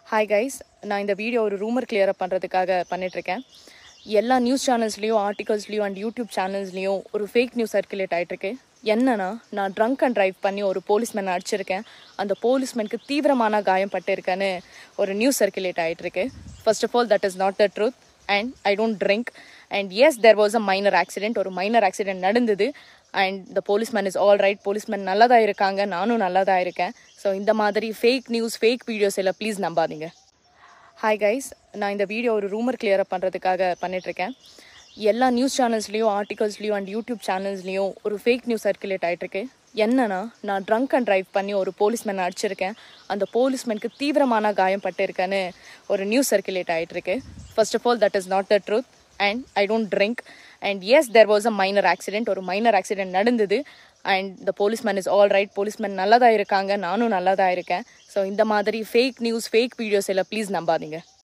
Hi guys, நான் இந்த video ஒரு ரூமர் கிளியர் அப் பண்ணுறதுக்காக பண்ணிகிட்ருக்கேன். எல்லா நியூஸ் சேனல்ஸ்லேயும் ஆர்டிகல்ஸ்லேயும் அண்ட் யூடியூப் சேனல்ஸ்லேயும் ஒரு ஃபேக் நியூஸ் சர்க்குலேட் ஆகிட்டுருக்கு. என்னன்னா, நான் ட்ரங்க் அண்ட் ட்ரைவ் பண்ணி ஒரு போலீஸ்மேன் அடிச்சிருக்கேன், அந்த போலீஸ்மேனுக்கு தீவிரமான காயம் பட்டிருக்கேன்னு ஒரு நியூஸ் சர்க்குலேட் ஆகிட்டுருக்கு. First of all, that is not the truth and I don't drink. And yes, there was a minor accident. ஒரு மைனர் ஆக்சிடென்ட் நடந்தது and the policeman is all right. Policeman நல்லா தான் இருக்காங்க, நானும் நல்லா தான் இருக்கேன். ஸோ இந்த மாதிரி ஃபேக் நியூஸ், ஃபேக் வீடியோஸ் எல்லாம் ப்ளீஸ் நம்பாதீங்க. ஹாய் கைஸ், நான் இந்த வீடியோ ஒரு ரூமர் கிளியர் அப் பண்ணுறதுக்காக பண்ணிகிட்ருக்கேன். எல்லா நியூஸ் சேனல்ஸ்லேயும் ஆர்டிகல்ஸ்லேயும் அண்ட் யூடியூப் சேனல்ஸ்லேயும் ஒரு ஃபேக் நியூஸ் சர்க்குலேட் ஆகிட்டுருக்கு. என்னன்னா, நான் ட்ரங்க் அண்ட் ட்ரைவ் பண்ணி ஒரு போலீஸ்மேன் அடிச்சிருக்கேன், அந்த போலீஸ்மேனுக்கு தீவிரமான காயம் பட்டிருக்கேன்னு ஒரு நியூஸ் சர்க்குலேட் ஆகிட்டுருக்கு. First of all, that is not the truth and I don't drink. And yes, there was a minor accident. ஒரு மைனர் ஆக்சிடென்ட் நடந்தது and the policeman is all right. Policeman நல்லா தான் இருக்காங்க, நானும் நல்லா தான் இருக்கேன். ஸோ இந்த மாதிரி ஃபேக் நியூஸ், ஃபேக் வீடியோஸ் எல்லாம் ப்ளீஸ் நம்பாதீங்க.